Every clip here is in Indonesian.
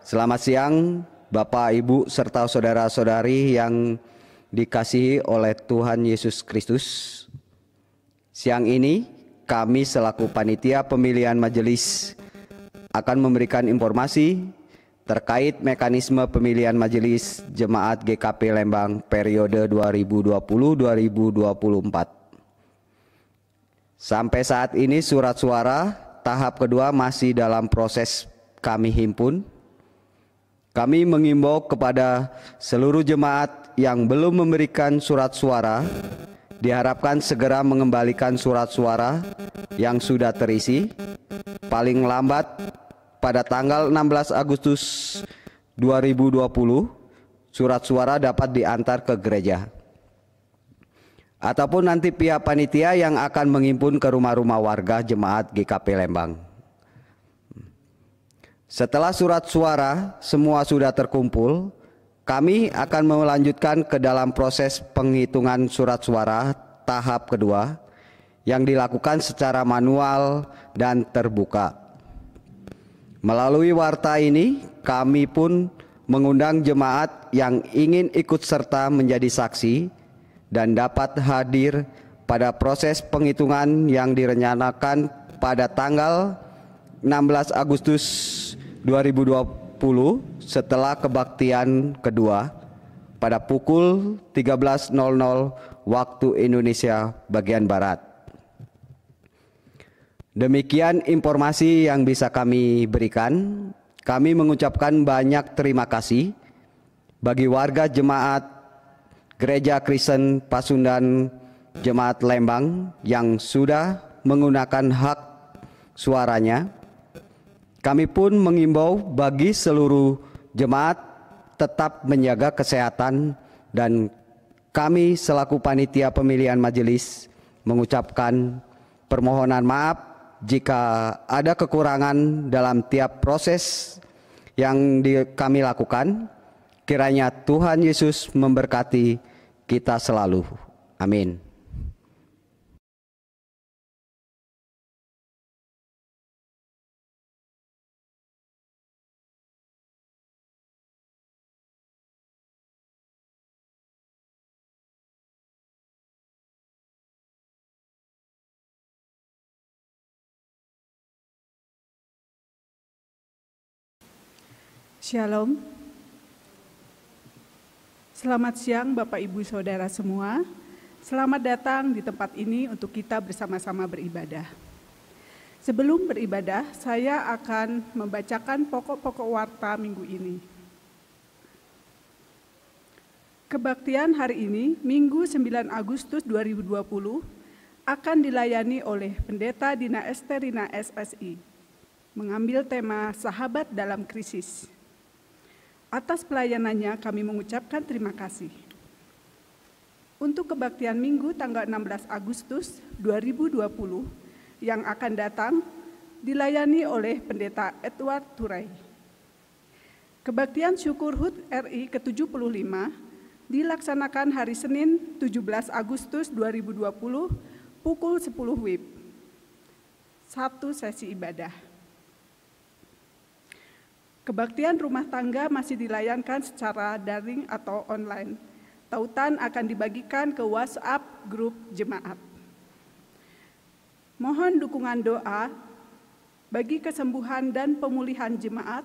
Selamat siang Bapak, Ibu, serta saudara-saudari yang dikasihi oleh Tuhan Yesus Kristus. Siang ini kami selaku panitia pemilihan majelis akan memberikan informasi terkait mekanisme pemilihan majelis Jemaat GKP Lembang periode 2020-2024. Sampai saat ini surat suara tahap kedua masih dalam proses kami himpun. Kami mengimbau kepada seluruh jemaat yang belum memberikan surat suara, diharapkan segera mengembalikan surat suara yang sudah terisi, paling lambat pada tanggal 16 Agustus 2020, surat suara dapat diantar ke gereja. Ataupun nanti pihak panitia yang akan menghimpun ke rumah-rumah warga jemaat GKP Lembang. Setelah surat suara semua sudah terkumpul, kami akan melanjutkan ke dalam proses penghitungan surat suara tahap kedua yang dilakukan secara manual dan terbuka. Melalui warta ini, kami pun mengundang jemaat yang ingin ikut serta menjadi saksi dan dapat hadir pada proses penghitungan yang direncanakan pada tanggal 16 Agustus 2020 setelah kebaktian kedua pada pukul 13.00 waktu Indonesia bagian Barat. Demikian informasi yang bisa kami berikan. Kami mengucapkan banyak terima kasih bagi warga jemaat Gereja Kristen Pasundan Jemaat Lembang yang sudah menggunakan hak suaranya. Kami pun mengimbau bagi seluruh jemaat tetap menjaga kesehatan dan kami selaku panitia pemilihan majelis mengucapkan permohonan maaf jika ada kekurangan dalam tiap proses yang kami lakukan. Kiranya Tuhan Yesus memberkati kita selalu. Amin. Shalom. Selamat siang Bapak Ibu Saudara semua. Selamat datang di tempat ini untuk kita bersama-sama beribadah. Sebelum beribadah, saya akan membacakan pokok-pokok warta minggu ini. Kebaktian hari ini, Minggu 9 Agustus 2020, akan dilayani oleh Pendeta Dina Esterina SSI, mengambil tema Sahabat dalam Krisis. Atas pelayanannya kami mengucapkan terima kasih. Untuk kebaktian Minggu tanggal 16 Agustus 2020 yang akan datang dilayani oleh Pendeta Edward Turai. Kebaktian Syukur HUT RI ke-75 dilaksanakan hari Senin 17 Agustus 2020 pukul 10 WIB. 1 sesi ibadah. Kebaktian rumah tangga masih dilayankan secara daring atau online. Tautan akan dibagikan ke WhatsApp grup jemaat. Mohon dukungan doa bagi kesembuhan dan pemulihan jemaat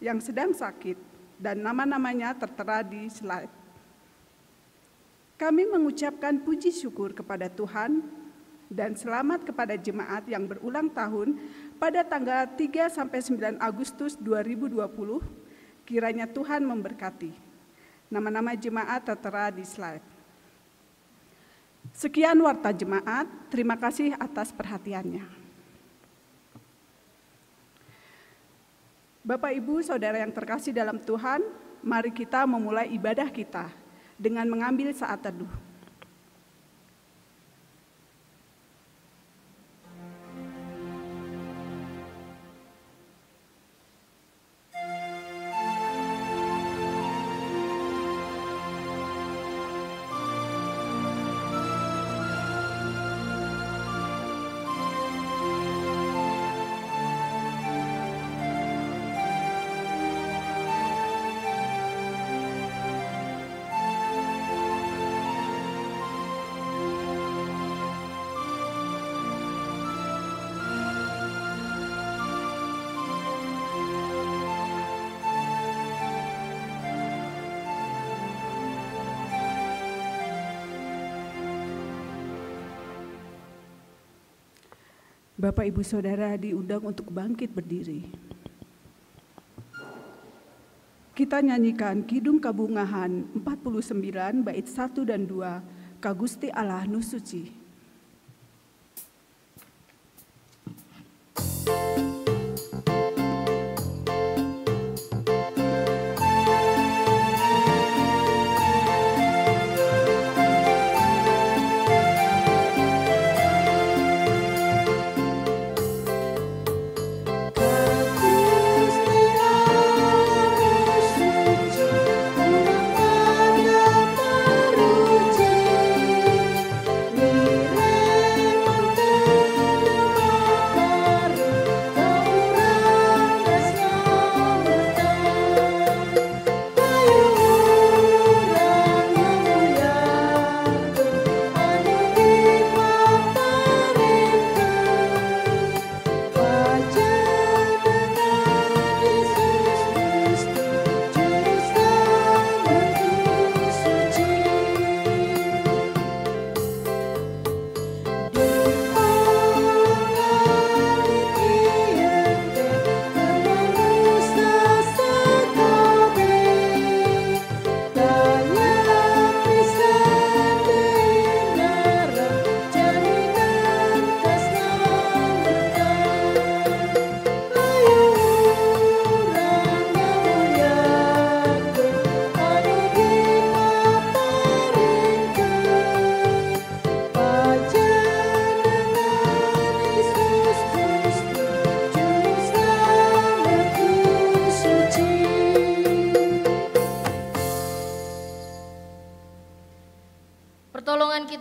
yang sedang sakit dan nama-namanya tertera di slide. Kami mengucapkan puji syukur kepada Tuhan dan selamat kepada jemaat yang berulang tahun pada tanggal 3-9 Agustus 2020, kiranya Tuhan memberkati. Nama-nama jemaat tertera di slide. Sekian warta jemaat, terima kasih atas perhatiannya. Bapak, Ibu, Saudara yang terkasih dalam Tuhan, mari kita memulai ibadah kita dengan mengambil saat teduh. Bapak Ibu Saudara diundang untuk bangkit berdiri. Kita nyanyikan Kidung Kabungahan 49 bait 1 dan 2, Ka Gusti Allah Nu Suci.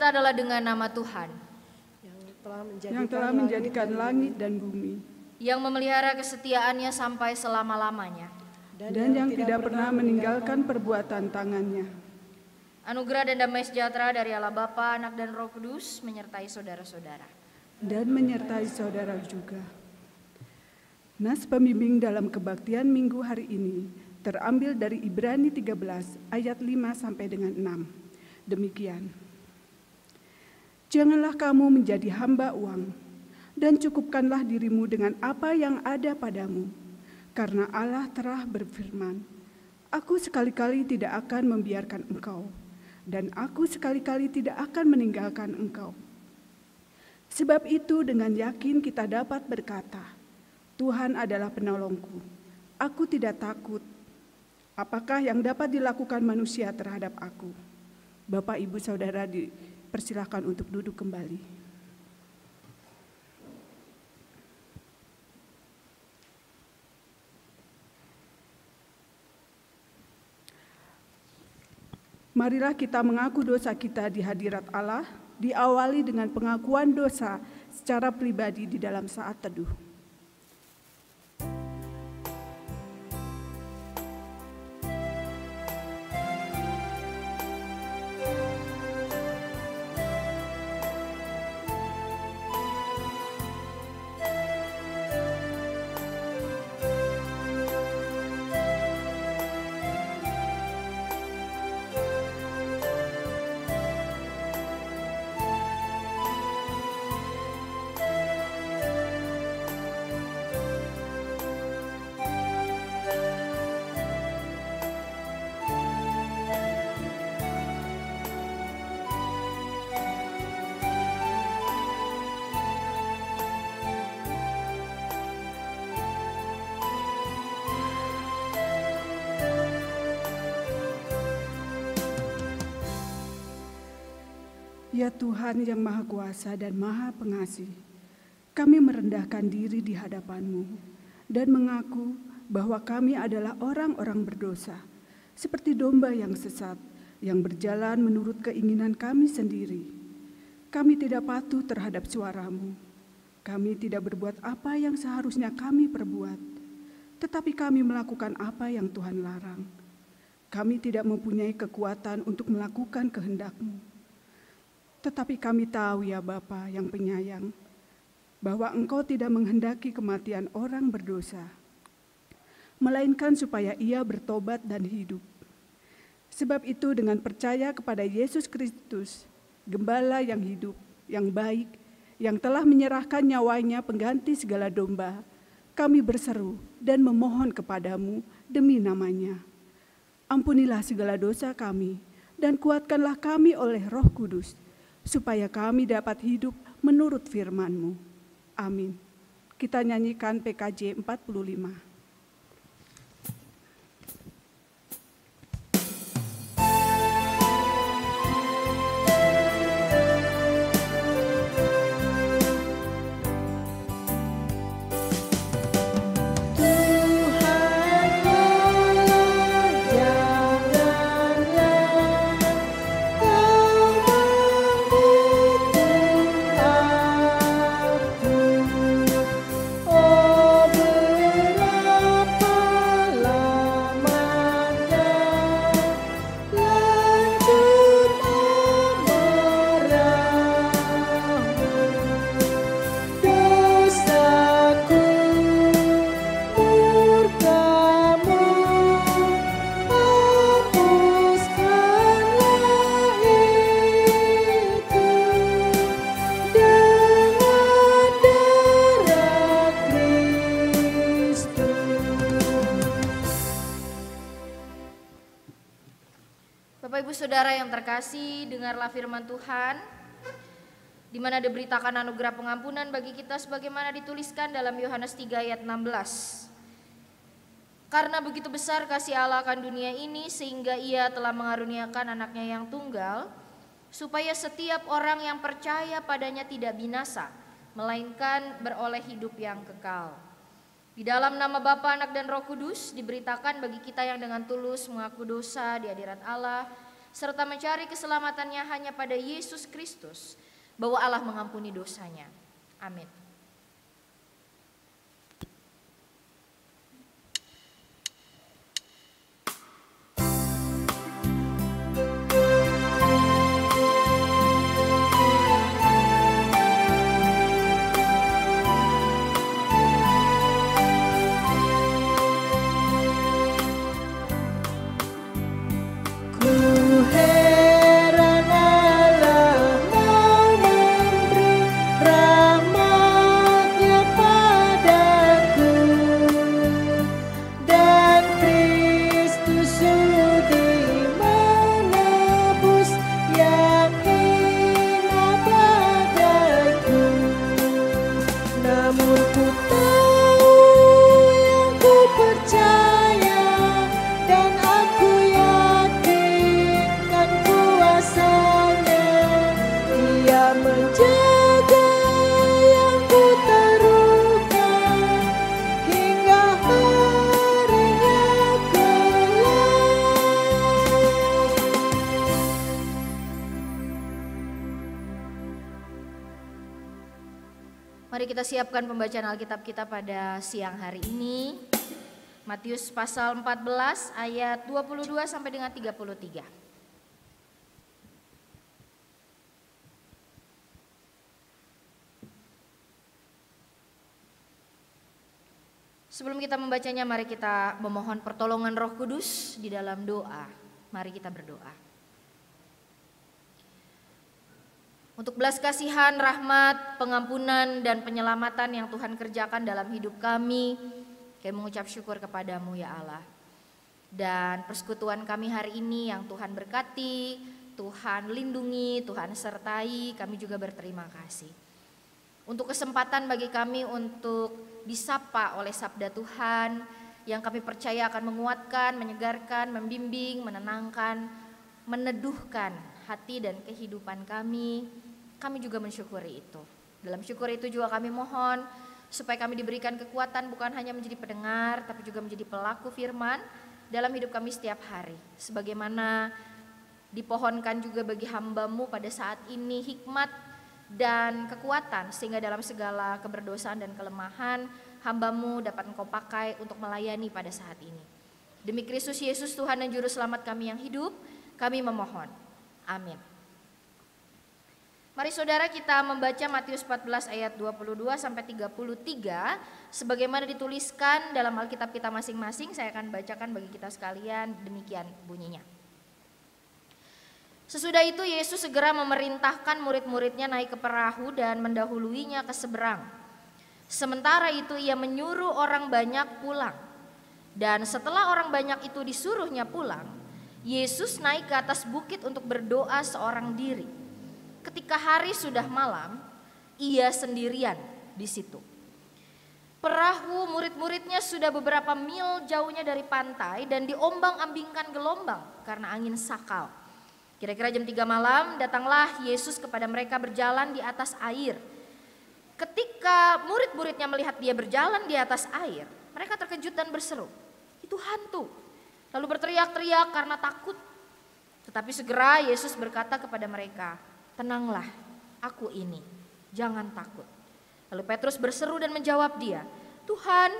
adalah dengan nama Tuhan yang telah menjadikan langit dan bumi, yang memelihara kesetiaannya sampai selama-lamanya, dan yang tidak pernah meninggalkan perbuatan tangannya. Anugerah dan damai sejahtera dari Allah Bapa, Anak dan Roh Kudus menyertai saudara-saudara. Dan menyertai saudara juga. Nas pembimbing dalam kebaktian minggu hari ini terambil dari Ibrani 13 ayat 5 sampai dengan 6. Demikian. Janganlah kamu menjadi hamba uang, dan cukupkanlah dirimu dengan apa yang ada padamu. Karena Allah telah berfirman, Aku sekali-kali tidak akan membiarkan engkau, dan aku sekali-kali tidak akan meninggalkan engkau. Sebab itu dengan yakin kita dapat berkata, Tuhan adalah penolongku, aku tidak takut. Apakah yang dapat dilakukan manusia terhadap aku? Bapak, Ibu, Saudara dipersilakan untuk duduk kembali. Marilah kita mengaku dosa kita di hadirat Allah, diawali dengan pengakuan dosa secara pribadi di dalam saat teduh. Ya Tuhan yang Maha Kuasa dan Maha Pengasih, kami merendahkan diri di hadapan-Mu dan mengaku bahwa kami adalah orang-orang berdosa, seperti domba yang sesat, yang berjalan menurut keinginan kami sendiri. Kami tidak patuh terhadap suara-Mu. Kami tidak berbuat apa yang seharusnya kami perbuat, tetapi kami melakukan apa yang Tuhan larang. Kami tidak mempunyai kekuatan untuk melakukan kehendak-Mu. Tetapi kami tahu ya Bapa yang penyayang, bahwa Engkau tidak menghendaki kematian orang berdosa, melainkan supaya ia bertobat dan hidup. Sebab itu dengan percaya kepada Yesus Kristus, Gembala yang hidup, yang baik, yang telah menyerahkan nyawanya pengganti segala domba, kami berseru dan memohon kepadamu demi namanya. Ampunilah segala dosa kami dan kuatkanlah kami oleh Roh Kudus, supaya kami dapat hidup menurut firman-Mu. Amin. Kita nyanyikan PKJ 45. Saudara yang terkasih, dengarlah firman Tuhan, di mana diberitakan anugerah pengampunan bagi kita sebagaimana dituliskan dalam Yohanes 3 ayat 16. Karena begitu besar kasih Allah akan dunia ini, sehingga Ia telah mengaruniakan anaknya yang tunggal, supaya setiap orang yang percaya padanya tidak binasa, melainkan beroleh hidup yang kekal. Di dalam nama Bapa, Anak, dan Roh Kudus diberitakan bagi kita yang dengan tulus mengaku dosa di hadirat Allah, serta mencari keselamatannya hanya pada Yesus Kristus, bahwa Allah mengampuni dosanya. Amin. Mari kita siapkan pembacaan Alkitab kita pada siang hari ini. Matius pasal 14 ayat 22 sampai dengan 33. Sebelum kita membacanya, mari kita memohon pertolongan Roh Kudus di dalam doa. Mari kita berdoa. Untuk belas kasihan, rahmat, pengampunan, dan penyelamatan yang Tuhan kerjakan dalam hidup kami mengucap syukur kepadamu ya Allah. Dan persekutuan kami hari ini yang Tuhan berkati, Tuhan lindungi, Tuhan sertai, kami juga berterima kasih. Untuk kesempatan bagi kami untuk disapa oleh sabda Tuhan yang kami percaya akan menguatkan, menyegarkan, membimbing, menenangkan, meneduhkan hati dan kehidupan kami. Kami juga mensyukuri itu. Dalam syukur itu juga kami mohon supaya kami diberikan kekuatan bukan hanya menjadi pendengar, tapi juga menjadi pelaku firman dalam hidup kami setiap hari. Sebagaimana dipohonkan juga bagi hamba-Mu pada saat ini hikmat dan kekuatan, sehingga dalam segala keberdosaan dan kelemahan hamba-Mu dapat Engkau pakai untuk melayani pada saat ini. Demi Kristus Yesus Tuhan dan Juru Selamat kami yang hidup, kami memohon. Amin. Mari saudara kita membaca Matius 14 ayat 22 sampai 33 sebagaimana dituliskan dalam Alkitab kita masing-masing. Saya akan bacakan bagi kita sekalian, demikian bunyinya. Sesudah itu Yesus segera memerintahkan murid-muridnya naik ke perahu dan mendahuluinya ke seberang. Sementara itu ia menyuruh orang banyak pulang. Dan setelah orang banyak itu disuruhnya pulang, Yesus naik ke atas bukit untuk berdoa seorang diri. Ketika hari sudah malam, ia sendirian di situ. Perahu murid-muridnya sudah beberapa mil jauhnya dari pantai dan diombang-ambingkan gelombang karena angin sakal. Kira-kira jam 3 malam datanglah Yesus kepada mereka berjalan di atas air. Ketika murid-muridnya melihat dia berjalan di atas air, mereka terkejut dan berseru, "Itu hantu." Lalu berteriak-teriak karena takut. Tetapi segera Yesus berkata kepada mereka, "Tenanglah, aku ini, jangan takut." Lalu Petrus berseru dan menjawab dia, "Tuhan,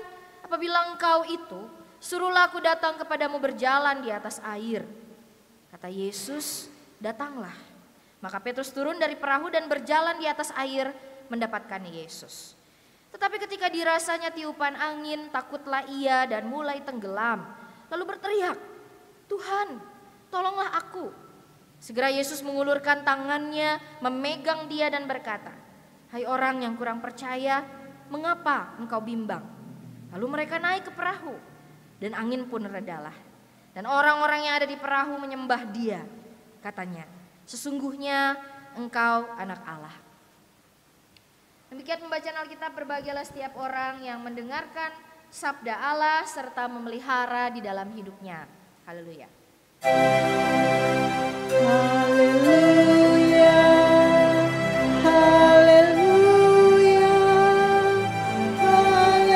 apabila Engkau itu, suruhlah aku datang kepadamu berjalan di atas air." Kata Yesus, "Datanglah." Maka Petrus turun dari perahu dan berjalan di atas air mendapatkan Yesus. Tetapi ketika dirasanya tiupan angin, takutlah ia dan mulai tenggelam. Lalu berteriak, "Tuhan, tolonglah aku." Segera Yesus mengulurkan tangannya, memegang dia dan berkata, "Hai orang yang kurang percaya, mengapa engkau bimbang?" Lalu mereka naik ke perahu dan angin pun redalah. Dan orang-orang yang ada di perahu menyembah dia. Katanya, "Sesungguhnya engkau anak Allah." Demikian pembacaan Alkitab. Berbahagialah setiap orang yang mendengarkan sabda Allah serta memelihara di dalam hidupnya. Haleluya. Haleluya. Haleluya. Haleluya.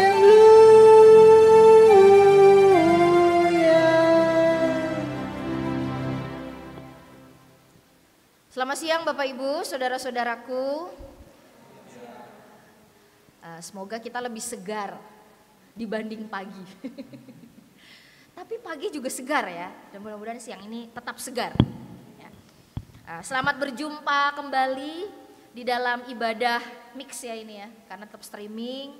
Selamat siang Bapak Ibu, saudara-saudaraku. Semoga kita lebih segar dibanding pagi. Tapi pagi juga segar ya, dan mudah-mudahan siang ini tetap segar. Ya. Selamat berjumpa kembali di dalam ibadah mix ya ini ya, karena tetap streaming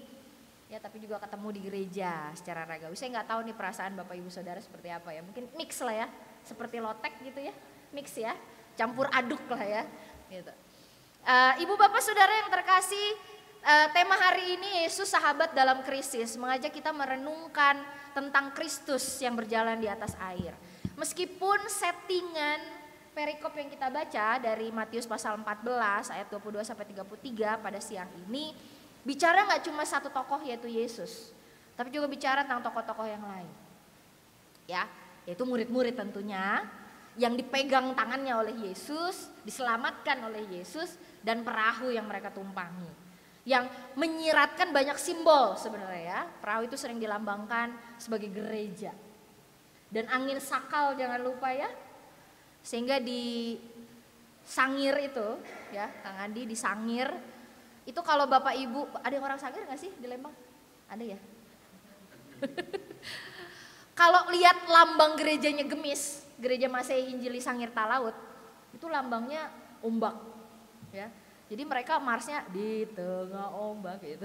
ya, tapi juga ketemu di gereja secara ragawi. Saya nggak tahu nih perasaan Bapak Ibu Saudara seperti apa ya, mungkin mix lah ya, seperti lotek gitu ya, mix ya, campur aduk lah ya. Gitu. Ibu Bapak Saudara yang terkasih, tema hari ini Yesus sahabat dalam krisis, mengajak kita merenungkan tentang Kristus yang berjalan di atas air. Meskipun settingan perikop yang kita baca dari Matius pasal 14 ayat 22 sampai 33 pada siang ini bicara nggak cuma satu tokoh yaitu Yesus, tapi juga bicara tentang tokoh-tokoh yang lain. Ya, yaitu murid-murid tentunya yang dipegang tangannya oleh Yesus, diselamatkan oleh Yesus, dan perahu yang mereka tumpangi. Yang menyiratkan banyak simbol sebenarnya ya. Perahu itu sering dilambangkan sebagai gereja. Dan angin sakal jangan lupa ya. Sehingga di Sangir itu ya, Kang Andi di Sangir. Itu kalau Bapak Ibu, ada yang orang Sangir gak sih di Lembang? Ada ya? Kalau lihat lambang gerejanya Gemis, gereja Masehi Injili Sangir Talaut, itu lambangnya ombak ya. Jadi mereka marsnya di tengah ombak gitu.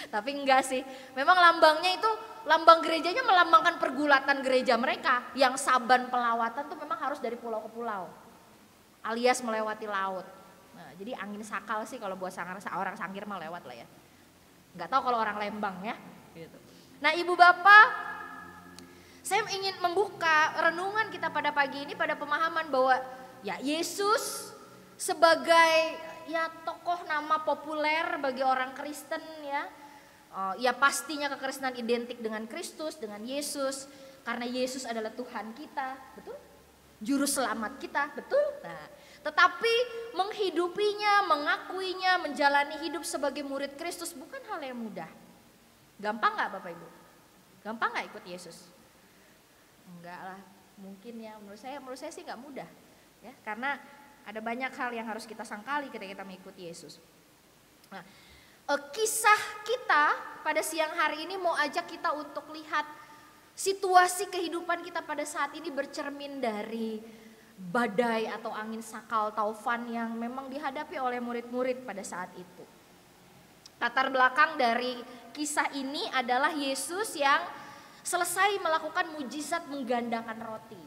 Tapi enggak sih. Memang lambangnya itu, lambang gerejanya melambangkan pergulatan gereja mereka. Yang saban pelawatan tuh memang harus dari pulau ke pulau. Alias melewati laut. Nah, jadi angin sakal sih kalau buat orang Sangir mah lewat lah ya. Enggak tahu kalau orang Lembang ya. Gitu. Nah Ibu Bapak, saya ingin membuka renungan kita pada pagi ini pada pemahaman bahwa ya Yesus sebagai ya tokoh nama populer bagi orang Kristen ya. Ya pastinya kekristenan identik dengan Kristus, dengan Yesus. Karena Yesus adalah Tuhan kita, betul? Juru selamat kita, betul? Nah, tetapi menghidupinya, mengakuinya, menjalani hidup sebagai murid Kristus bukan hal yang mudah. Gampang gak Bapak Ibu? Gampang gak ikut Yesus? Enggak lah, mungkin ya menurut saya sih gak mudah. Ya, karena ada banyak hal yang harus kita sangkali ketika kita mengikuti Yesus. Nah, kisah kita pada siang hari ini mau ajak kita untuk lihat situasi kehidupan kita pada saat ini bercermin dari badai atau angin sakal taufan yang memang dihadapi oleh murid-murid pada saat itu. Latar belakang dari kisah ini adalah Yesus yang selesai melakukan mujizat menggandakan roti.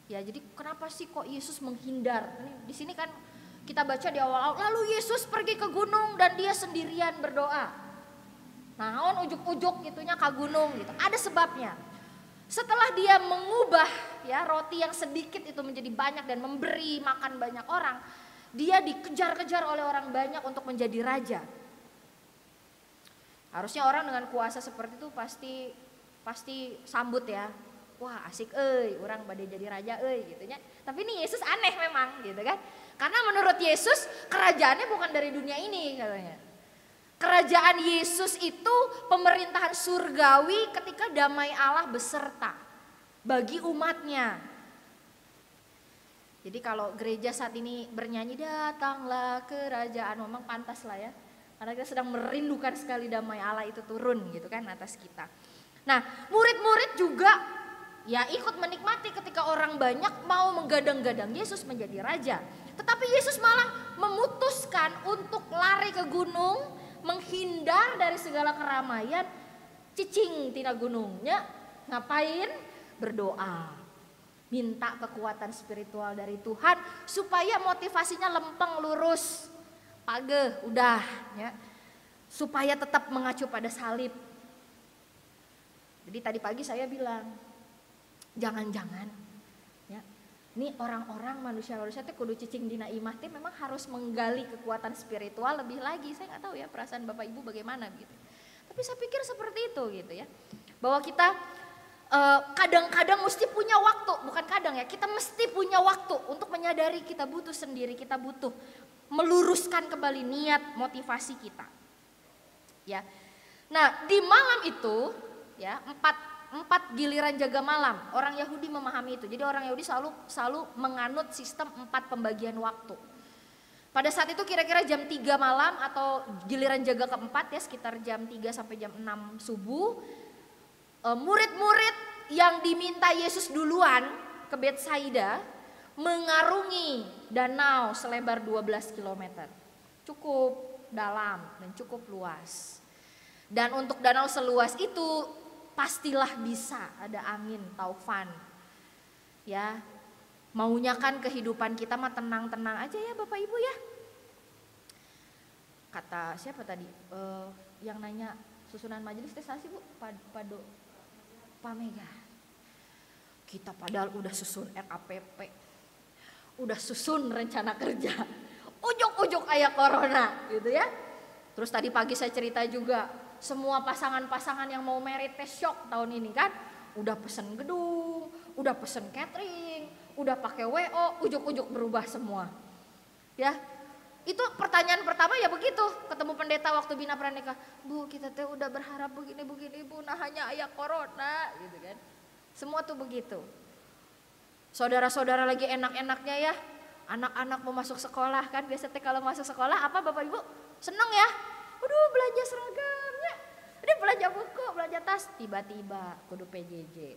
Ya, jadi kenapa sih kok Yesus menghindar? Di sini kan kita baca di awal-awal, lalu Yesus pergi ke gunung dan dia sendirian berdoa. Nah, ujuk-ujuk gitunya ke gunung gitu. Ada sebabnya. Setelah dia mengubah ya roti yang sedikit itu menjadi banyak dan memberi makan banyak orang, dia dikejar-kejar oleh orang banyak untuk menjadi raja. Harusnya orang dengan kuasa seperti itu pasti sambut ya. Wah, asik orang badai jadi raja gitu ya. Tapi ini Yesus aneh memang gitu kan. Karena menurut Yesus kerajaannya bukan dari dunia ini katanya. Kerajaan Yesus itu pemerintahan surgawi ketika damai Allah beserta bagi umatnya. Jadi kalau gereja saat ini bernyanyi datanglah kerajaan, memang pantas lah ya. Karena kita sedang merindukan sekali damai Allah itu turun gitu kan atas kita. Nah, murid-murid juga ya ikut menikmati ketika orang banyak mau menggadang-gadang Yesus menjadi raja. Tetapi Yesus malah memutuskan untuk lari ke gunung, menghindar dari segala keramaian, cicing tina gunungnya, ngapain? Berdoa. Minta kekuatan spiritual dari Tuhan supaya motivasinya lempeng lurus. Pageh udah ya. Supaya tetap mengacu pada salib. Jadi tadi pagi saya bilang, jangan-jangan ya, ini orang-orang manusia-manusia teh kudu cicing dina imah teh memang harus menggali kekuatan spiritual lebih lagi. Saya nggak tahu ya perasaan Bapak Ibu bagaimana gitu. Tapi saya pikir seperti itu gitu ya. Bahwa kita kadang-kadang mesti punya waktu, bukan kadang ya, kita mesti punya waktu untuk menyadari kita butuh sendiri, kita butuh meluruskan kembali niat motivasi kita. Ya. Nah, di malam itu ya, empat giliran jaga malam. Orang Yahudi memahami itu. Jadi orang Yahudi selalu menganut sistem 4 pembagian waktu. Pada saat itu kira-kira jam 3 malam atau giliran jaga keempat ya, sekitar jam 3 sampai jam 6 subuh. Murid-murid yang diminta Yesus duluan ke Betsaida mengarungi danau selebar 12 km. Cukup dalam dan cukup luas. Dan untuk danau seluas itu pastilah bisa ada angin, taufan. Ya, maunya kan kehidupan kita mah tenang-tenang aja ya Bapak Ibu ya. Kata siapa tadi? Yang nanya susunan majelis teh sih Bu? Pak Mega. Kita padahal udah susun RAPP. Udah susun rencana kerja. Ujuk-ujuk aya corona gitu ya. Terus tadi pagi saya cerita juga, semua pasangan-pasangan yang mau merit teh shock tahun ini kan, udah pesen gedung, udah pesen catering, udah pakai WO, ujuk-ujuk berubah semua. Ya, itu pertanyaan pertama ya begitu, ketemu pendeta waktu bina pranikah, Bu kita teh udah berharap begini-begini Bu, nah hanya aya corona gitu kan. Semua tuh begitu. Saudara-saudara lagi enak-enaknya ya, anak-anak mau masuk sekolah kan, biasa teh kalau masuk sekolah apa Bapak Ibu? Seneng ya? Aduh belanja seragamnya, udah belanja buku, belanja tas, tiba-tiba kudu PJJ.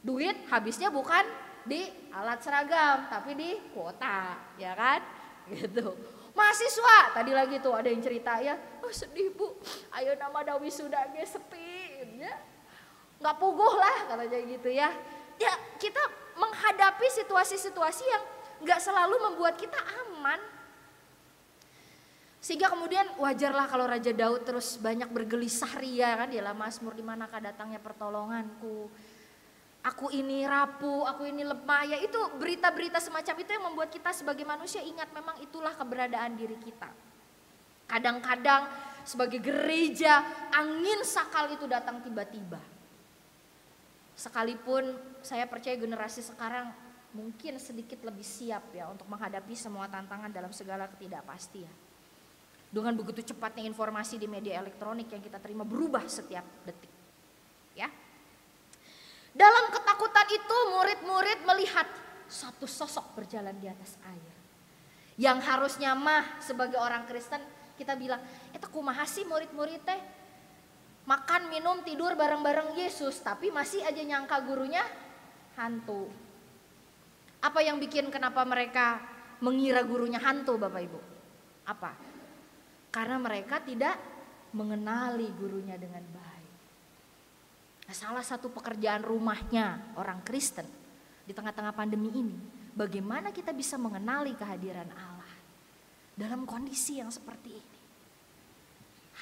Duit habisnya bukan di alat seragam, tapi di kuota, ya kan? Gitu. Mahasiswa, tadi lagi tuh ada yang cerita ya, oh sedih Bu, ayo nama da wisuda ge sepi, ya. Nggak puguh lah katanya gitu ya. Ya kita menghadapi situasi-situasi yang nggak selalu membuat kita aman. Sehingga kemudian wajarlah kalau Raja Daud terus banyak bergelisah ria kan di dalam Mazmur, di manakah datangnya pertolonganku. Aku ini rapuh, aku ini lemah. Ya itu berita-berita semacam itu yang membuat kita sebagai manusia ingat memang itulah keberadaan diri kita. Kadang-kadang sebagai gereja angin sakal itu datang tiba-tiba. Sekalipun saya percaya generasi sekarang mungkin sedikit lebih siap ya untuk menghadapi semua tantangan dalam segala ketidakpastian. Dengan begitu cepatnya informasi di media elektronik yang kita terima berubah setiap detik. Ya. Dalam ketakutan itu murid-murid melihat satu sosok berjalan di atas air. Yang harusnya mah sebagai orang Kristen kita bilang, eta kumaha sih murid-murid teh makan, minum, tidur bareng-bareng Yesus, tapi masih aja nyangka gurunya hantu. Apa yang bikin kenapa mereka mengira gurunya hantu Bapak Ibu? Apa? Karena mereka tidak mengenali gurunya dengan baik. Nah, salah satu pekerjaan rumahnya orang Kristen di tengah-tengah pandemi ini, bagaimana kita bisa mengenali kehadiran Allah dalam kondisi yang seperti ini.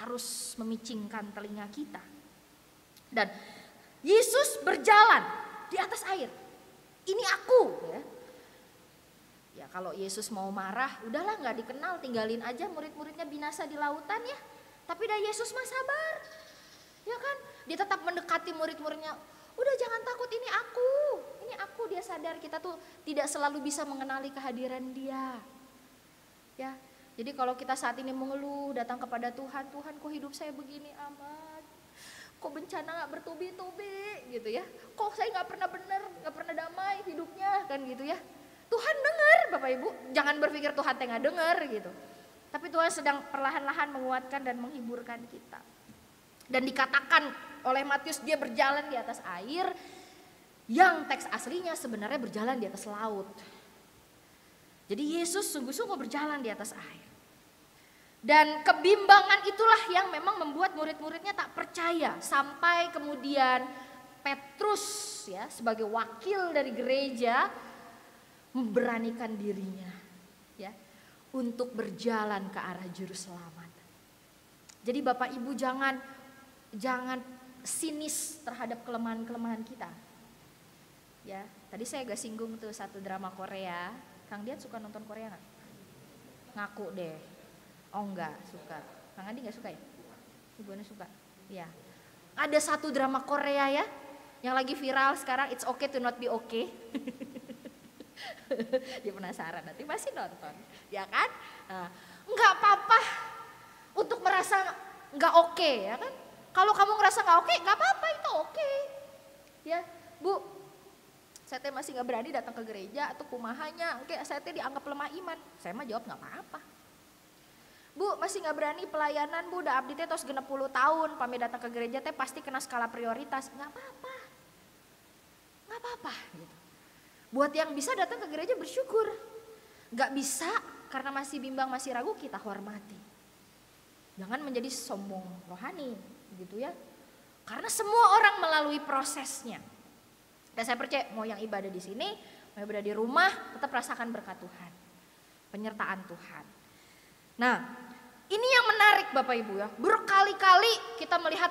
Harus memicingkan telinga kita. Dan Yesus berjalan di atas air. Ini aku, ya. Ya kalau Yesus mau marah, udahlah nggak dikenal, tinggalin aja murid-muridnya binasa di lautan ya. Tapi dah Yesus mah sabar, ya kan? Dia tetap mendekati murid-muridnya. Udah jangan takut, ini aku. Dia sadar kita tuh tidak selalu bisa mengenali kehadiran Dia. Ya, jadi kalau kita saat ini mengeluh, datang kepada Tuhan, Tuhan kok hidup saya begini amat, kok bencana gak bertubi-tubi gitu ya, kok saya gak pernah benar, gak pernah damai hidupnya kan gitu ya. Tuhan dengar Bapak Ibu, jangan berpikir Tuhan tengah dengar gitu. Tapi Tuhan sedang perlahan-lahan menguatkan dan menghiburkan kita. Dan dikatakan oleh Matius dia berjalan di atas air, yang teks aslinya sebenarnya berjalan di atas laut. Jadi Yesus sungguh-sungguh berjalan di atas air. Dan kebimbangan itulah yang memang membuat murid-muridnya tak percaya. Sampai kemudian Petrus ya sebagai wakil dari gereja memberanikan dirinya ya untuk berjalan ke arah juru selamat. Jadi Bapak Ibu jangan sinis terhadap kelemahan-kelemahan kita. Ya, tadi saya agak singgung tuh satu drama Korea. Kang Dian suka nonton Korea nggak? Ngaku deh. Oh enggak suka. Kang Andi nggak suka ya? Ibu Ana suka. Ya. Ada satu drama Korea ya, yang lagi viral sekarang, It's Okay to Not Be Okay. Dia penasaran, nanti masih nonton, ya kan? Nah, nggak apa-apa untuk merasa nggak oke, ya kan? Kalau kamu ngerasa nggak oke, nggak apa-apa, itu oke. Ya, Bu, saya masih nggak berani datang ke gereja atau kumahanya, oke, saya dianggap lemah iman. Saya mah jawab nggak apa-apa. Bu, masih nggak berani pelayanan, Bu, udah abdi teh tos 60 tahun, pami datang ke gereja teh pasti kena skala prioritas, nggak apa-apa, nggak apa-apa. Gitu. Buat yang bisa datang ke gereja bersyukur, nggak bisa karena masih bimbang, masih ragu, kita hormati. Jangan menjadi sombong rohani, gitu ya. Karena semua orang melalui prosesnya. Dan saya percaya mau yang ibadah di sini, mau ibadah di rumah, tetap rasakan berkat Tuhan, penyertaan Tuhan. Nah, ini yang menarik Bapak Ibu ya. Berkali-kali kita melihat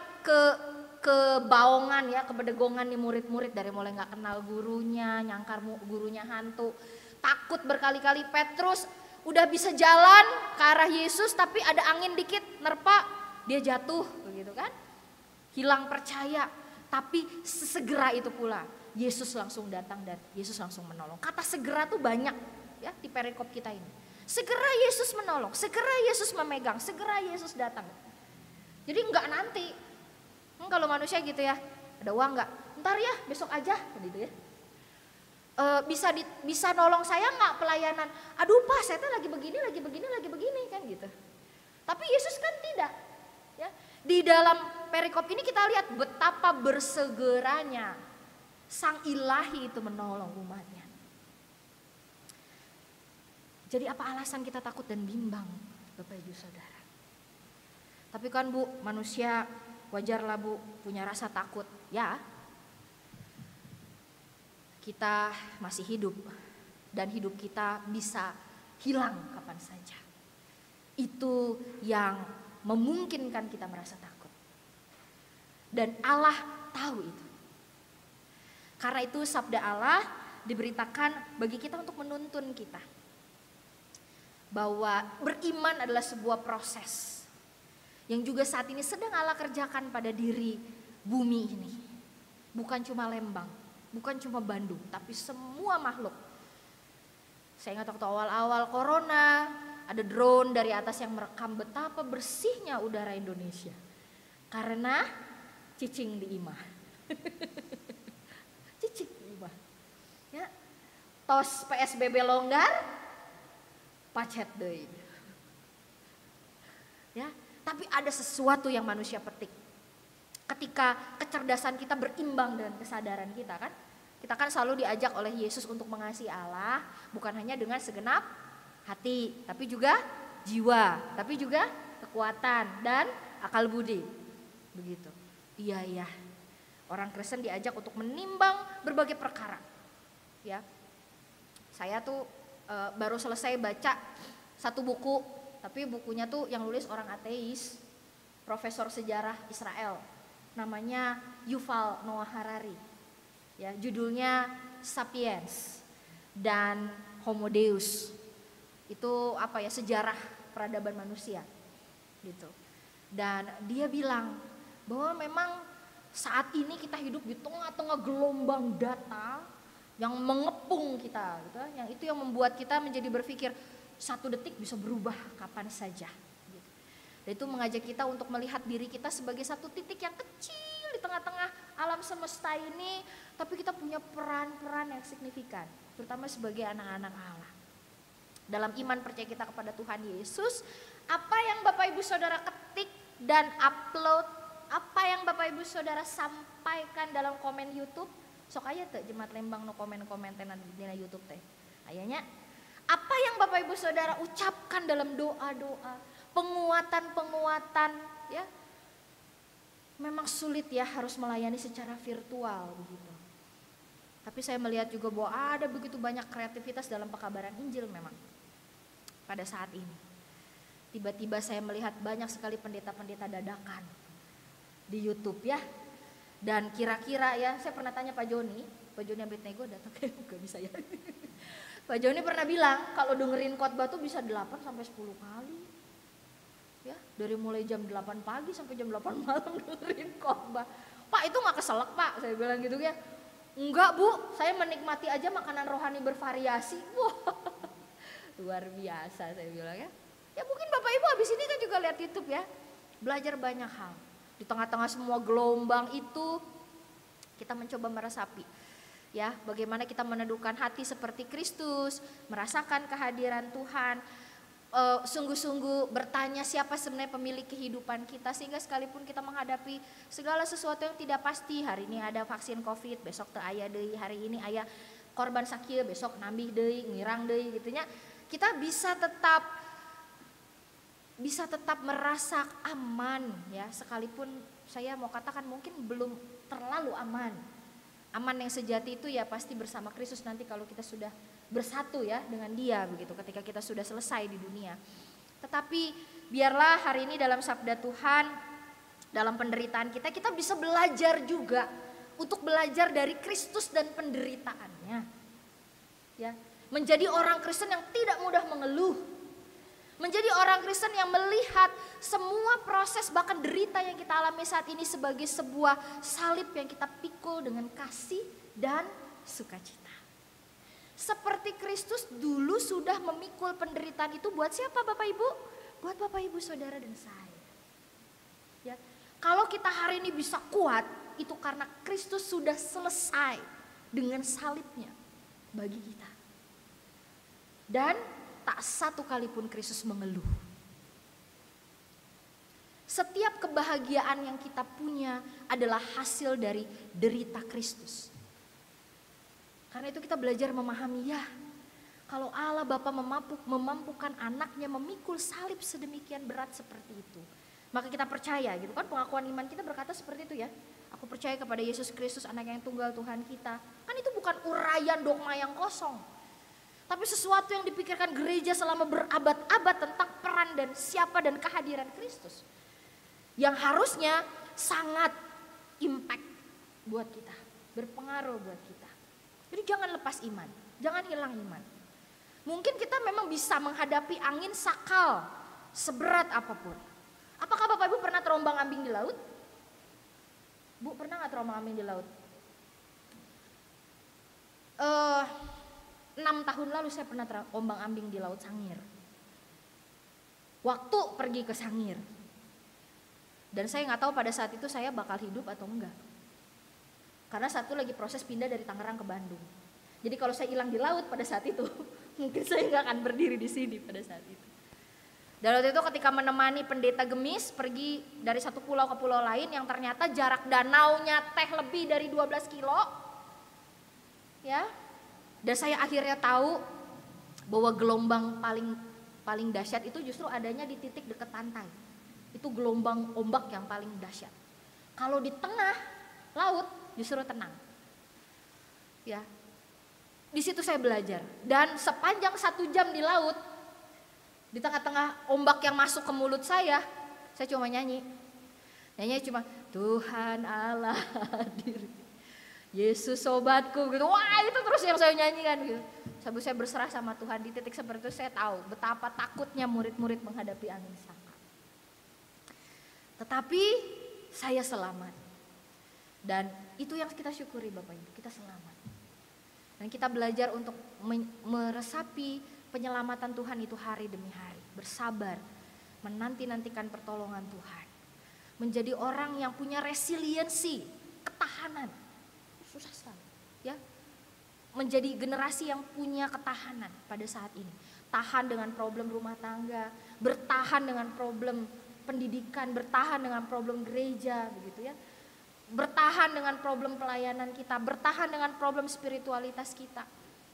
kebaongan ya, kebedegongan nih murid-murid dari mulai nggak kenal gurunya, nyangkar gurunya hantu, takut berkali-kali. Petrus udah bisa jalan ke arah Yesus tapi ada angin dikit nerpa, dia jatuh begitu kan. Hilang percaya, tapi segera itu pula Yesus langsung datang dan Yesus langsung menolong. Kata segera tuh banyak ya di perikop kita ini. Segera Yesus menolong, segera Yesus memegang, segera Yesus datang. Jadi enggak nanti. Kalau manusia gitu ya, ada uang enggak? Ntar ya, besok aja gitu ya. Bisa nolong saya enggak pelayanan? Aduh Pak, saya lagi begini kan gitu. Tapi Yesus kan tidak. Ya. Di dalam perikop ini kita lihat betapa bersegeranya Sang Ilahi itu menolong umatnya. Jadi apa alasan kita takut dan bimbang, Bapak Ibu Saudara? Tapi kan Bu, manusia wajarlah Bu punya rasa takut. Ya, kita masih hidup dan hidup kita bisa hilang kapan saja. Itu yang memungkinkan kita merasa takut. Dan Allah tahu itu. Karena itu sabda Allah diberitakan bagi kita untuk menuntun kita. Bahwa beriman adalah sebuah proses yang juga saat ini sedang Allah kerjakan pada diri bumi ini. Bukan cuma Lembang, bukan cuma Bandung, tapi semua makhluk. Saya ingat waktu awal-awal corona, ada drone dari atas yang merekam betapa bersihnya udara Indonesia. Karena cicing di imah. Cicing di imah. Ya. Tos PSBB longgar, pacet deh. Ya, tapi ada sesuatu yang manusia petik. Ketika kecerdasan kita berimbang dengan kesadaran kita kan, kita kan selalu diajak oleh Yesus untuk mengasihi Allah, bukan hanya dengan segenap hati, tapi juga jiwa, tapi juga kekuatan dan akal budi. Begitu. Iya. Orang Kristen diajak untuk menimbang berbagai perkara. Ya, saya tuh baru selesai baca satu buku, tapi bukunya tuh yang nulis orang ateis, profesor sejarah Israel, namanya Yuval Noah Harari. Ya, judulnya Sapiens dan Homo Deus. Itu apa ya, sejarah peradaban manusia gitu. Dan dia bilang bahwa memang saat ini kita hidup di tengah-tengah gelombang data yang mengepung kita gitu, yang itu yang membuat kita menjadi berpikir satu detik bisa berubah kapan saja gitu. Dan itu mengajak kita untuk melihat diri kita sebagai satu titik yang kecil di tengah-tengah alam semesta ini, tapi kita punya peran-peran yang signifikan, terutama sebagai anak-anak Allah. Dalam iman percaya kita kepada Tuhan Yesus, apa yang Bapak Ibu Saudara ketik dan upload, apa yang Bapak Ibu Saudara sampaikan dalam komen YouTube, sok aya teh Jemaat Lembang no komen-komen teh di YouTube teh. Ayanya apa yang Bapak Ibu Saudara ucapkan dalam doa-doa, penguatan-penguatan ya. Memang sulit ya harus melayani secara virtual begitu. Tapi saya melihat juga bahwa ada begitu banyak kreativitas dalam pekabaran Injil memang pada saat ini. Tiba-tiba saya melihat banyak sekali pendeta-pendeta dadakan di YouTube ya. Dan kira-kira ya, saya pernah tanya Pak Joni Abednego datang kayak gak bisa ya. Pak Joni pernah bilang kalau dengerin khotbah tuh bisa 8 sampai 10 kali. Ya, dari mulai jam 8 pagi sampai jam 8 malam dengerin khotbah. Pak, itu gak keselak Pak? Saya bilang gitu ya. Enggak Bu, saya menikmati aja makanan rohani bervariasi. Wah, luar biasa saya bilang ya. Ya mungkin Bapak Ibu habis ini kan juga lihat YouTube ya. Belajar banyak hal. Di tengah-tengah semua gelombang itu kita mencoba meresapi ya, bagaimana kita meneduhkan hati seperti Kristus, merasakan kehadiran Tuhan, sungguh-sungguh bertanya siapa sebenarnya pemilik kehidupan kita, sehingga sekalipun kita menghadapi segala sesuatu yang tidak pasti, hari ini ada vaksin COVID, besok teu aya deui, hari ini aya korban sakieu, besok nambih deui, ngirang deui gitunya, kita bisa tetap merasa aman ya, sekalipun saya mau katakan mungkin belum terlalu aman. Aman yang sejati itu ya pasti bersama Kristus nanti kalau kita sudah bersatu ya dengan Dia begitu, ketika kita sudah selesai di dunia. Tetapi biarlah hari ini dalam sabda Tuhan, dalam penderitaan kita bisa belajar juga untuk belajar dari Kristus dan penderitaannya. Ya, menjadi orang Kristen yang tidak mudah mengeluh. Menjadi orang Kristen yang melihat semua proses bahkan derita yang kita alami saat ini sebagai sebuah salib yang kita pikul dengan kasih dan sukacita. Seperti Kristus dulu sudah memikul penderitaan itu buat siapa Bapak Ibu? Buat Bapak Ibu Saudara dan saya. Ya, kalau kita hari ini bisa kuat itu karena Kristus sudah selesai dengan salibnya bagi kita. Dan tak satu kali pun Kristus mengeluh. Setiap kebahagiaan yang kita punya adalah hasil dari derita Kristus. Karena itu kita belajar memahami ya, kalau Allah Bapa memampukan anaknya memikul salib sedemikian berat seperti itu, maka kita percaya gitu kan, pengakuan iman kita berkata seperti itu ya. Aku percaya kepada Yesus Kristus anak yang tunggal Tuhan kita. Kan itu bukan uraian dogma yang kosong, tapi sesuatu yang dipikirkan gereja selama berabad-abad tentang peran dan siapa dan kehadiran Kristus. Yang harusnya sangat impact buat kita, berpengaruh buat kita. Jadi jangan lepas iman, jangan hilang iman. Mungkin kita memang bisa menghadapi angin sakal seberat apapun. Apakah Bapak Ibu pernah terombang ambing di laut? Bu, pernah gak terombang ambing di laut? 6 tahun lalu saya pernah terombang ambing di Laut Sangir. Waktu pergi ke Sangir. Dan saya gak tahu pada saat itu saya bakal hidup atau enggak. Karena satu lagi proses pindah dari Tangerang ke Bandung. Jadi kalau saya hilang di laut pada saat itu, mungkin saya gak akan berdiri di sini pada saat itu. Dan waktu itu ketika menemani pendeta Gemis pergi dari satu pulau ke pulau lain yang ternyata jarak danaunya lebih dari 12 kilo. Ya. Dan saya akhirnya tahu bahwa gelombang paling dahsyat itu justru adanya di titik dekat pantai. Itu gelombang ombak yang paling dahsyat. Kalau di tengah laut justru tenang. Ya. Di situ saya belajar. Dan sepanjang 1 jam di laut, di tengah-tengah ombak yang masuk ke mulut saya cuma nyanyi. Nyanyi cuma Tuhan Allah hadir, Yesus sobatku gitu. Wah, itu terus yang saya nyanyikan gitu. Sampai saya berserah sama Tuhan. Di titik seperti itu saya tahu betapa takutnya murid-murid menghadapi angin saka. Tetapi saya selamat. Dan itu yang kita syukuri Bapak Ibu, kita selamat. Dan kita belajar untuk meresapi penyelamatan Tuhan itu hari demi hari. Bersabar, menanti-nantikan pertolongan Tuhan. Menjadi orang yang punya resiliensi, ketahanan. Susah sekali ya. Menjadi generasi yang punya ketahanan pada saat ini. Tahan dengan problem rumah tangga, bertahan dengan problem pendidikan, bertahan dengan problem gereja begitu ya. Bertahan dengan problem pelayanan kita, bertahan dengan problem spiritualitas kita,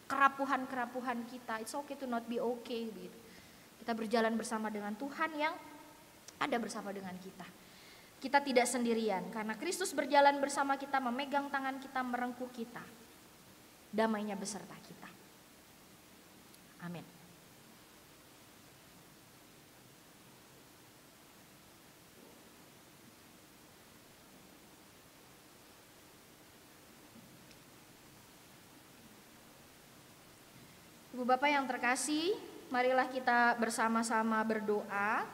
kerapuhan-kerapuhan kita. It's okay to not be okay begitu. Kita berjalan bersama dengan Tuhan yang ada bersama dengan kita. Kita tidak sendirian karena Kristus berjalan bersama kita, memegang tangan kita, merengkuh kita. Damainya beserta kita. Amin. Ibu Bapak yang terkasih, marilah kita bersama-sama berdoa.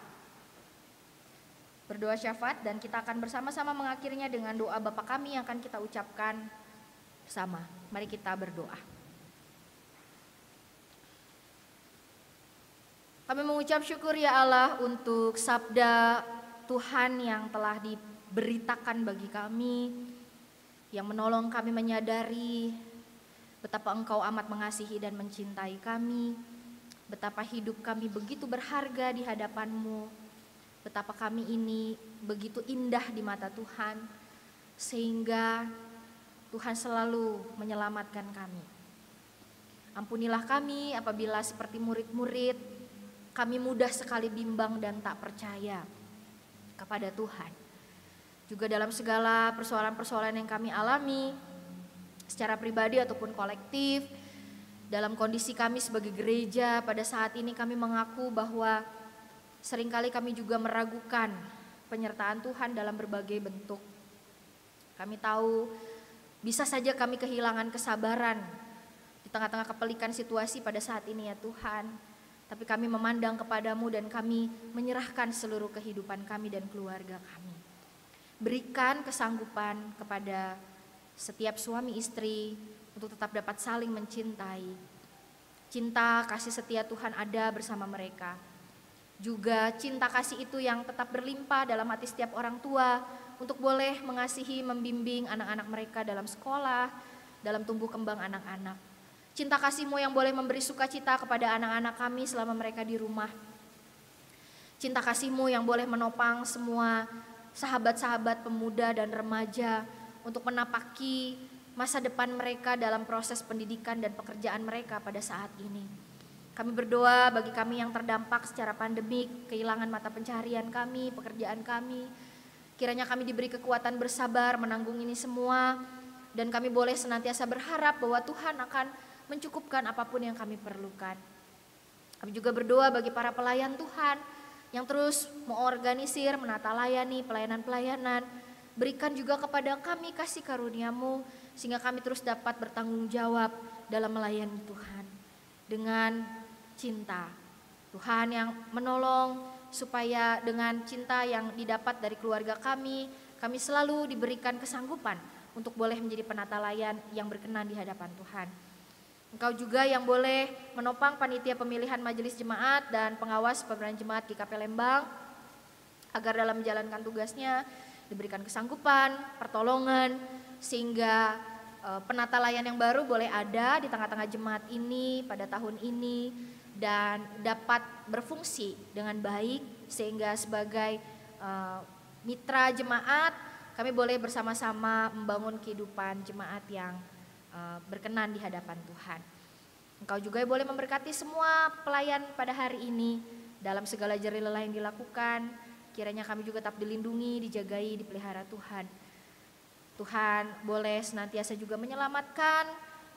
Berdoa syafaat dan kita akan bersama-sama mengakhirinya dengan doa Bapa kami yang akan kita ucapkan bersama. Mari kita berdoa. Kami mengucap syukur ya Allah untuk sabda Tuhan yang telah diberitakan bagi kami, yang menolong kami menyadari betapa Engkau amat mengasihi dan mencintai kami, betapa hidup kami begitu berharga di hadapan-Mu, betapa kami ini begitu indah di mata Tuhan, sehingga Tuhan selalu menyelamatkan kami. Ampunilah kami apabila seperti murid-murid, kami mudah sekali bimbang dan tak percaya kepada Tuhan. Juga dalam segala persoalan-persoalan yang kami alami, secara pribadi ataupun kolektif, dalam kondisi kami sebagai gereja pada saat ini kami mengaku bahwa seringkali kami juga meragukan penyertaan Tuhan dalam berbagai bentuk. Kami tahu bisa saja kami kehilangan kesabaran di tengah-tengah kepelikan situasi pada saat ini ya Tuhan. Tapi kami memandang kepadamu dan kami menyerahkan seluruh kehidupan kami dan keluarga kami. Berikan kesanggupan kepada setiap suami istri untuk tetap dapat saling mencintai. Cinta kasih setia Tuhan ada bersama mereka. Juga cinta kasih itu yang tetap berlimpah dalam hati setiap orang tua untuk boleh mengasihi, membimbing anak-anak mereka dalam sekolah, dalam tumbuh kembang anak-anak. Cinta kasih-Mu yang boleh memberi sukacita kepada anak-anak kami selama mereka di rumah. Cinta kasih-Mu yang boleh menopang semua sahabat-sahabat pemuda dan remaja untuk menapaki masa depan mereka dalam proses pendidikan dan pekerjaan mereka pada saat ini. Kami berdoa bagi kami yang terdampak secara pandemik, kehilangan mata pencaharian kami, pekerjaan kami. Kiranya kami diberi kekuatan bersabar menanggung ini semua, dan kami boleh senantiasa berharap bahwa Tuhan akan mencukupkan apapun yang kami perlukan. Kami juga berdoa bagi para pelayan Tuhan yang terus mengorganisir, menata layani, pelayanan-pelayanan. Berikan juga kepada kami kasih karunia-Mu sehingga kami terus dapat bertanggung jawab dalam melayani Tuhan dengan cinta. Tuhan yang menolong supaya dengan cinta yang didapat dari keluarga kami selalu diberikan kesanggupan untuk boleh menjadi penata layan yang berkenan di hadapan Tuhan. Engkau juga yang boleh menopang panitia pemilihan majelis jemaat dan pengawas pemberian jemaat GKP Lembang agar dalam menjalankan tugasnya diberikan kesanggupan, pertolongan, sehingga penata layan yang baru boleh ada di tengah-tengah jemaat ini pada tahun ini dan dapat berfungsi dengan baik, sehingga sebagai mitra jemaat kami boleh bersama-sama membangun kehidupan jemaat yang berkenan di hadapan Tuhan. Engkau juga boleh memberkati semua pelayan pada hari ini dalam segala jerih lelah yang dilakukan. Kiranya kami juga tetap dilindungi, dijagai, dipelihara Tuhan. Tuhan boleh senantiasa juga menyelamatkan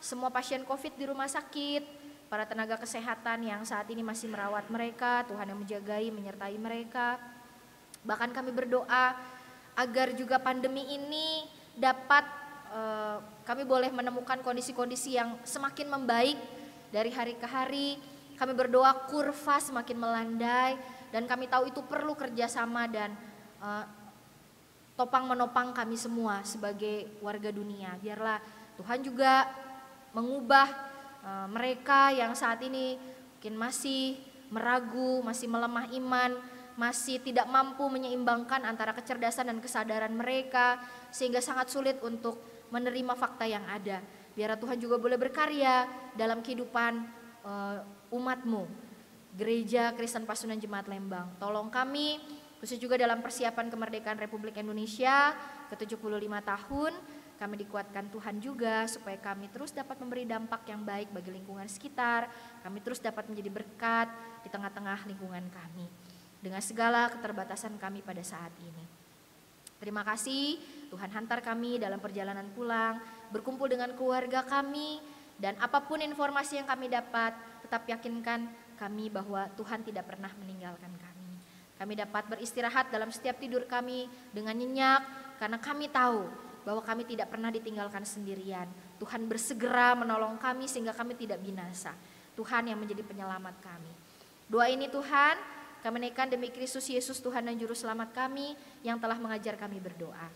semua pasien COVID di rumah sakit, para tenaga kesehatan yang saat ini masih merawat mereka, Tuhan yang menjagai, menyertai mereka. Bahkan kami berdoa agar juga pandemi ini dapat kami boleh menemukan kondisi-kondisi yang semakin membaik dari hari ke hari. Kami berdoa kurva semakin melandai, dan kami tahu itu perlu kerjasama dan topang menopang kami semua sebagai warga dunia. Biarlah Tuhan juga mengubah mereka yang saat ini mungkin masih meragu, masih melemah iman, masih tidak mampu menyeimbangkan antara kecerdasan dan kesadaran mereka, sehingga sangat sulit untuk menerima fakta yang ada. Biar Tuhan juga boleh berkarya dalam kehidupan umat-Mu, Gereja Kristen Pasundan Jemaat Lembang. Tolong kami, khusus juga dalam persiapan kemerdekaan Republik Indonesia ke-75 tahun, kami dikuatkan Tuhan juga supaya kami terus dapat memberi dampak yang baik bagi lingkungan sekitar, kami terus dapat menjadi berkat di tengah-tengah lingkungan kami, dengan segala keterbatasan kami pada saat ini. Terima kasih, Tuhan hantar kami dalam perjalanan pulang, berkumpul dengan keluarga kami, dan apapun informasi yang kami dapat, tetap yakinkan kami bahwa Tuhan tidak pernah meninggalkan kami. Kami dapat beristirahat dalam setiap tidur kami dengan nyenyak, karena kami tahu bahwa kami tidak pernah ditinggalkan sendirian. Tuhan bersegera menolong kami sehingga kami tidak binasa. Tuhan yang menjadi penyelamat kami. Doa ini Tuhan, kami naikkan demi Kristus Yesus Tuhan dan Juru Selamat kami yang telah mengajar kami berdoa.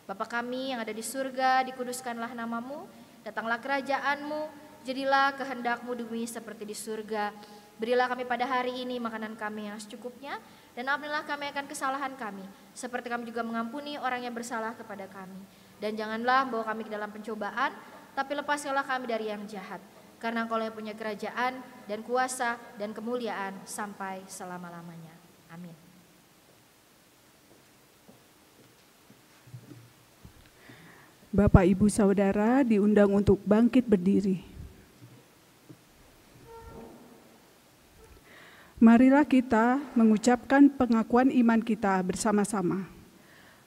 Bapa kami yang ada di surga, dikuduskanlah namamu, datanglah kerajaan-Mu, jadilah kehendak-Mu di bumi seperti di surga. Berilah kami pada hari ini makanan kami yang secukupnya, dan ampunilah kami akan kesalahan kami, seperti kami juga mengampuni orang yang bersalah kepada kami. Dan janganlah bawa kami ke dalam pencobaan, tapi lepaskanlah kami dari yang jahat. Karena Engkau yang punya kerajaan dan kuasa dan kemuliaan sampai selama-lamanya. Amin. Bapak, Ibu, Saudara diundang untuk bangkit berdiri. Marilah kita mengucapkan pengakuan iman kita bersama-sama.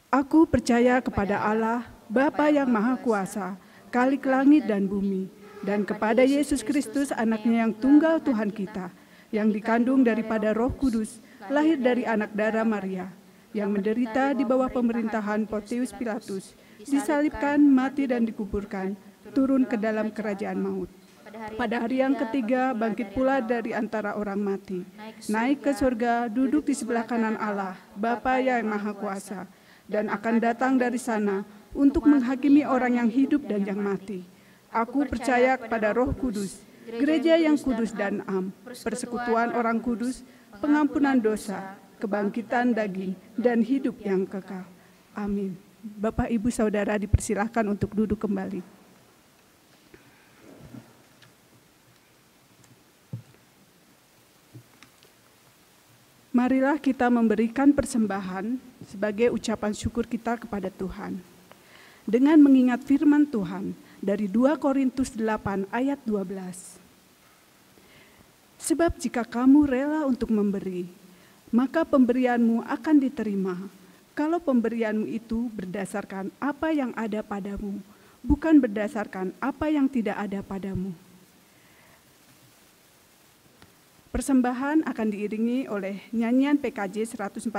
Aku percaya kepada Allah, Bapa yang Maha Kuasa, Khalik langit dan bumi, dan kepada Yesus Kristus anaknya yang tunggal Tuhan kita, yang dikandung daripada Roh Kudus, lahir dari anak darah Maria, yang menderita di bawah pemerintahan Pontius Pilatus, disalibkan, mati dan dikuburkan, turun ke dalam kerajaan maut. Pada hari yang ketiga bangkit pula dari antara orang mati, naik ke surga, duduk di sebelah kanan Allah, Bapa yang Maha Kuasa, dan akan datang dari sana untuk menghakimi orang yang hidup dan yang mati. Aku percaya kepada Roh Kudus, gereja yang kudus dan am, persekutuan orang kudus, pengampunan dosa, kebangkitan daging, dan hidup yang kekal. Amin. Bapak, Ibu, Saudara dipersilahkan untuk duduk kembali. Marilah kita memberikan persembahan sebagai ucapan syukur kita kepada Tuhan. Dengan mengingat firman Tuhan dari 2 Korintus 8 ayat 12. Sebab jika kamu rela untuk memberi, maka pemberianmu akan diterima. Kalau pemberianmu itu berdasarkan apa yang ada padamu, bukan berdasarkan apa yang tidak ada padamu. Persembahan akan diiringi oleh nyanyian PKJ 148.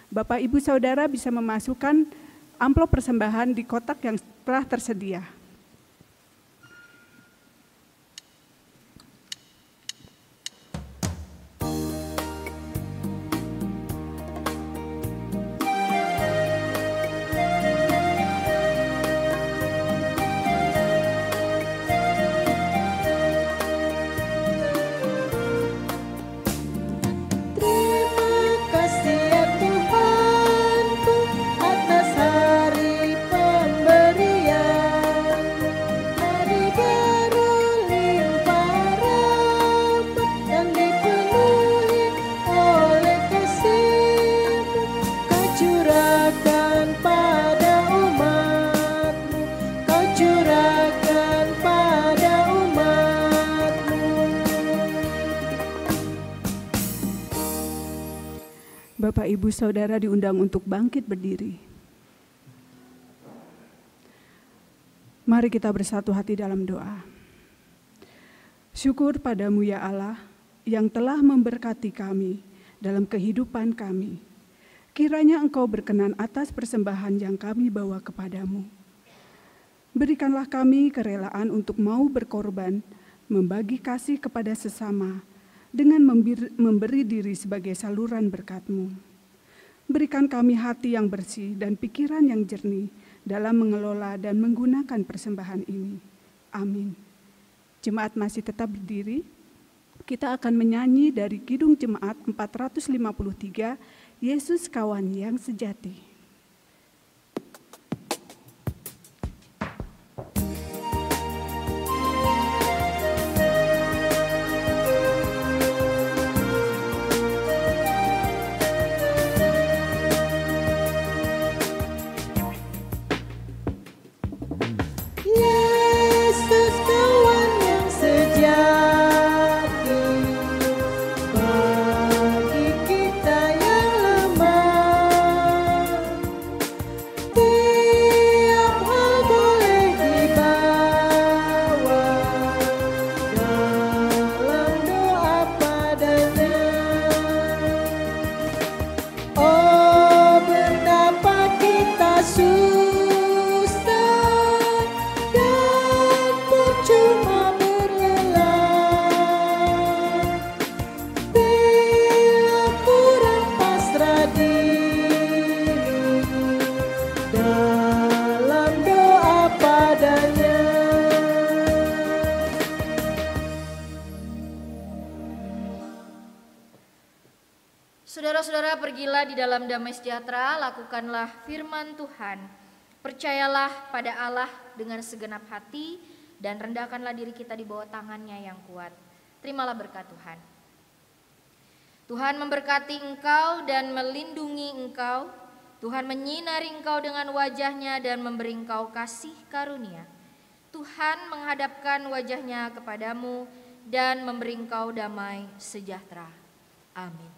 Bapak, Ibu, Saudara bisa memasukkan amplop persembahan di kotak yang telah tersedia. Bapak, Ibu, Saudara diundang untuk bangkit berdiri. Mari kita bersatu hati dalam doa. Syukur padamu ya Allah yang telah memberkati kami dalam kehidupan kami. Kiranya Engkau berkenan atas persembahan yang kami bawa kepadamu. Berikanlah kami kerelaan untuk mau berkorban, membagi kasih kepada sesama, dengan memberi diri sebagai saluran berkat-Mu. Berikan kami hati yang bersih dan pikiran yang jernih dalam mengelola dan menggunakan persembahan ini. Amin. Jemaat masih tetap berdiri. Kita akan menyanyi dari Kidung Jemaat 453, Yesus Kawan yang Sejati. Yesus kawan yang sejati bagi kita yang lemah. Tiap hal boleh dibawa dalam doa padanya. Oh, betapa kita cuma berlelah bila kurang pasrah diri dalam doa padanya. Saudara-saudara, pergilah di dalam damai sejahtera, lakukanlah firman Tuhan. Percayalah pada Allah dengan segenap hati, dan rendahkanlah diri kita di bawah tangannya yang kuat. Terimalah berkat Tuhan. Tuhan memberkati engkau dan melindungi engkau. Tuhan menyinari engkau dengan wajahnya dan memberi engkau kasih karunia. Tuhan menghadapkan wajahnya kepadamu dan memberi engkau damai sejahtera. Amin.